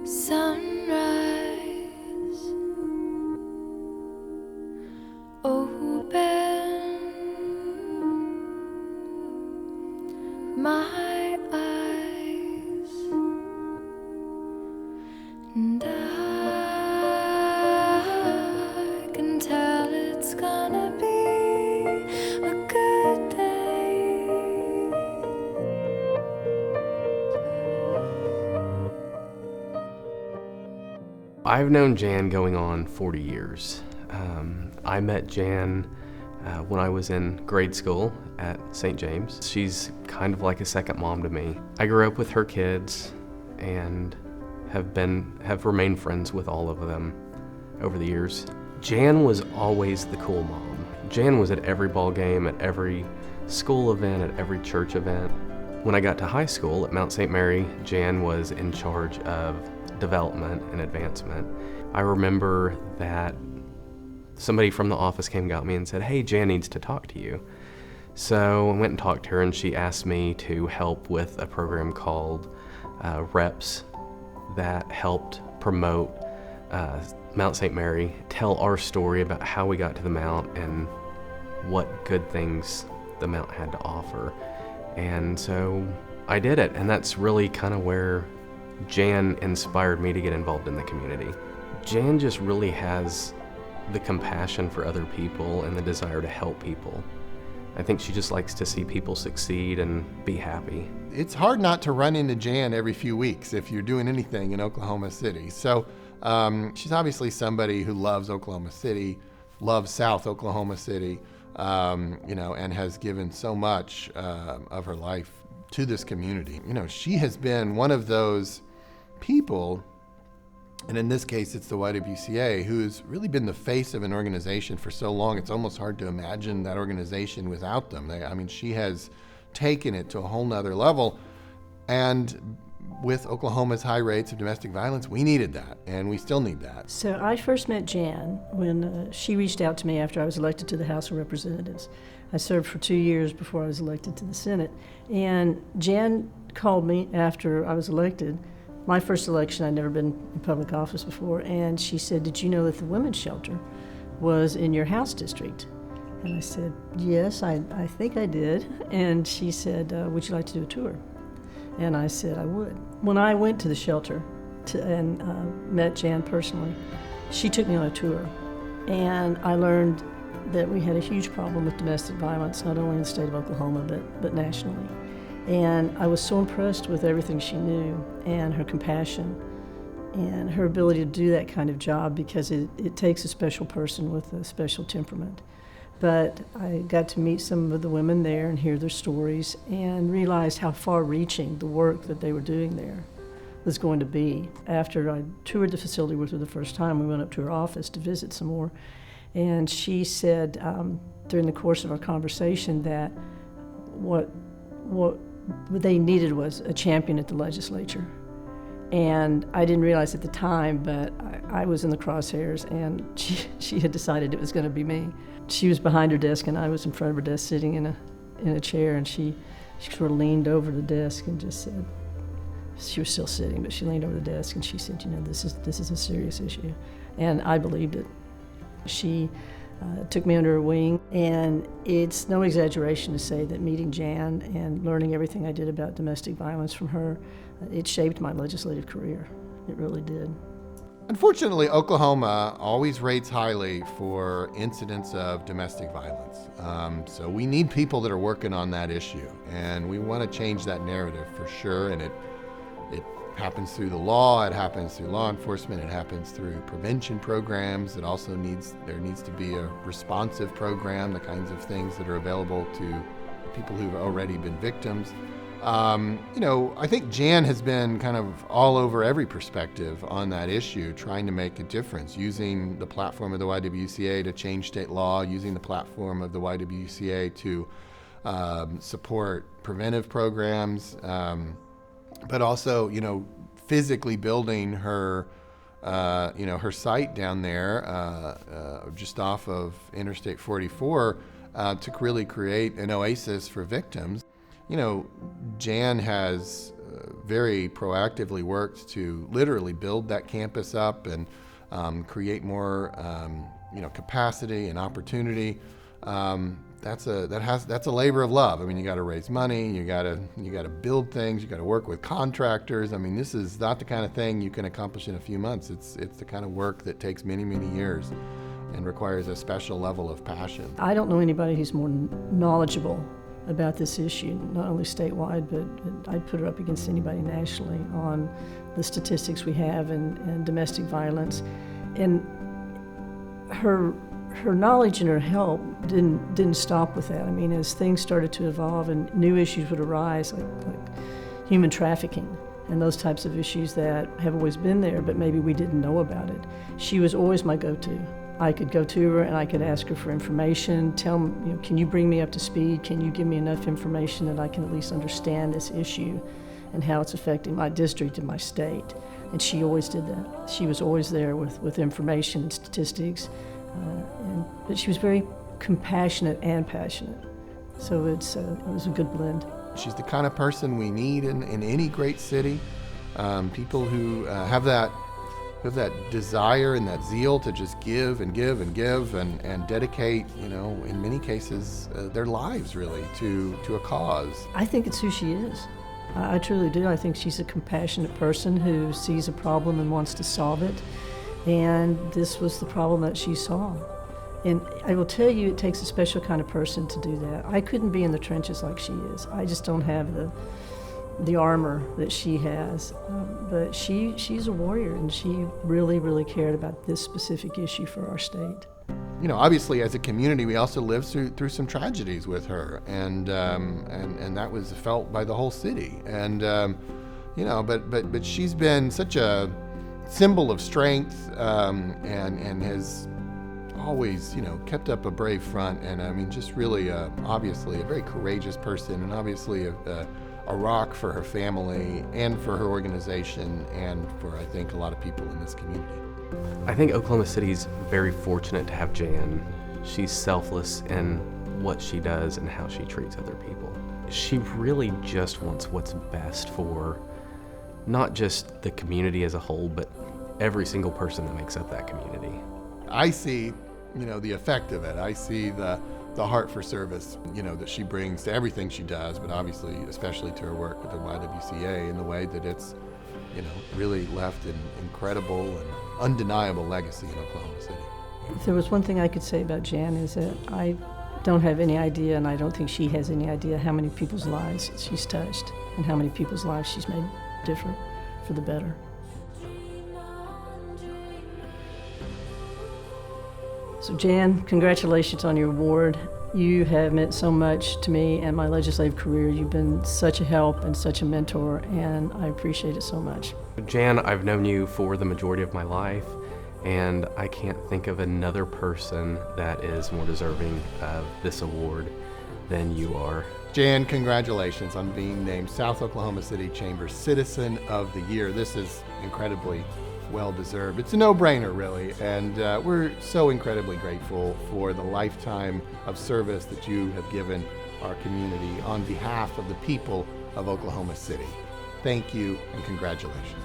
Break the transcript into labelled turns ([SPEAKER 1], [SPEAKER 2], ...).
[SPEAKER 1] sunrise, open my eyes, and I can tell it's gonna be a good day.
[SPEAKER 2] I've known Jan going on 40 years. I met Jan when I was in grade school at St. James. She's kind of like a second mom to me. I grew up with her kids and have remained friends with all of them over the years. Jan was always the cool mom. Jan was at every ball game, at every school event, at every church event. When I got to high school at Mount St. Mary, Jan was in charge of development and advancement. I remember that somebody from the office came and got me and said, "Hey, Jan needs to talk to you." So I went and talked to her, and she asked me to help with a program called Reps that helped promote Mount St. Mary, tell our story about how we got to the Mount and what good things the Mount had to offer. And so I did it, and that's really kind of where Jan inspired me to get involved in the community. Jan just really has the compassion for other people and the desire to help people. I think she just likes to see people succeed and be happy.
[SPEAKER 3] It's hard not to run into Jan every few weeks if you're doing anything in Oklahoma City. So she's obviously somebody who loves Oklahoma City, loves South Oklahoma City, and has given so much of her life to this community. She has been one of those people, and in this case it's the YWCA, who's really been the face of an organization for so long it's almost hard to imagine that organization without them. She has taken it to a whole nother level, and with Oklahoma's high rates of domestic violence, we needed that, and we still need that.
[SPEAKER 4] So I first met Jan when she reached out to me after I was elected to the House of Representatives. I served for 2 years before I was elected to the Senate, and Jan called me after I was elected. My first election, I'd never been in public office before, and she said, "Did you know that the women's shelter was in your House district?" And I said, "Yes, I think I did." And she said, "Would you like to do a tour?" And I said I would. When I went to the shelter and met Jan personally, she took me on a tour, and I learned that we had a huge problem with domestic violence, not only in the state of Oklahoma, but nationally. And I was so impressed with everything she knew and her compassion and her ability to do that kind of job, because it takes a special person with a special temperament. But I got to meet some of the women there and hear their stories and realized how far-reaching the work that they were doing there was going to be. After I toured the facility with her the first time, we went up to her office to visit some more. And she said during the course of our conversation that what they needed was a champion at the legislature. And I didn't realize at the time, but I was in the crosshairs, and she had decided it was going to be me. She was behind her desk, and I was in front of her desk sitting in a chair, and she sort of leaned over the desk and just said, she was still sitting, but she leaned over the desk and she said, this is a serious issue. And I believed it. She took me under her wing, and it's no exaggeration to say that meeting Jan and learning everything I did about domestic violence from her, it shaped my legislative career. It really did.
[SPEAKER 3] Unfortunately, Oklahoma always rates highly for incidents of domestic violence. So we need people that are working on that issue, and we want to change that narrative for sure. And it happens through the law, it happens through law enforcement, it happens through prevention programs. There needs to be a responsive program, the kinds of things that are available to people who've already been victims. I think Jan has been kind of all over every perspective on that issue, trying to make a difference, using the platform of the YWCA to change state law, using the platform of the YWCA to support preventive programs, but also, physically building her site down there, just off of Interstate 44, to really create an oasis for victims. Jan has very proactively worked to literally build that campus up and create more capacity and opportunity. That's a labor of love. I mean, you got to raise money, you got to build things, you got to work with contractors. I mean, this is not the kind of thing you can accomplish in a few months. It's the kind of work that takes many, many years and requires a special level of passion.
[SPEAKER 4] I don't know anybody who's more knowledgeable about this issue, not only statewide, but I'd put her up against anybody nationally on the statistics we have in domestic violence. And her knowledge and her help didn't stop with that. I mean, as things started to evolve and new issues would arise, like human trafficking and those types of issues that have always been there, but maybe we didn't know about it, she was always my go-to. I could go to her and I could ask her for information, tell me, can you bring me up to speed? Can you give me enough information that I can at least understand this issue and how it's affecting my district and my state? And she always did that. She was always there with information and statistics, but she was very compassionate and passionate. So it was a good blend.
[SPEAKER 3] She's the kind of person we need in any great city. People who have that desire and that zeal to just give and give and give and dedicate, in many cases, their lives really to a cause.
[SPEAKER 4] I think it's who she is. I truly do. I think she's a compassionate person who sees a problem and wants to solve it. And this was the problem that she saw. And I will tell you, it takes a special kind of person to do that. I couldn't be in the trenches like she is. I just don't have the armor that she has. But she's a warrior, and she really, really cared about this specific issue for our state.
[SPEAKER 3] Obviously, as a community, we also lived through some tragedies with her, and that was felt by the whole city. And but she's been such a symbol of strength, and has always, kept up a brave front. And I mean, just really, obviously, a very courageous person, and obviously a rock for her family and for her organization and for, I think, a lot of people in this community.
[SPEAKER 2] I think Oklahoma City's very fortunate to have Jan. She's selfless in what she does and how she treats other people. She really just wants what's best for not just the community as a whole, but every single person that makes up that community.
[SPEAKER 3] I see, the effect of it. I see the heart for service, that she brings to everything she does, but obviously, especially to her work with the YWCA, in the way that it's, really left an incredible and undeniable legacy in Oklahoma City.
[SPEAKER 4] If there was one thing I could say about Jan, is that I don't have any idea, and I don't think she has any idea, how many people's lives she's touched and how many people's lives she's made different for the better. So Jan, congratulations on your award. You have meant so much to me and my legislative career. You've been such a help and such a mentor, and I appreciate it so much.
[SPEAKER 2] Jan, I've known you for the majority of my life, and I can't think of another person that is more deserving of this award than you are.
[SPEAKER 3] Jan, congratulations on being named South Oklahoma City Chamber's Citizen of the Year. This is incredibly well-deserved. It's a no-brainer, really, and we're so incredibly grateful for the lifetime of service that you have given our community on behalf of the people of Oklahoma City. Thank you and congratulations.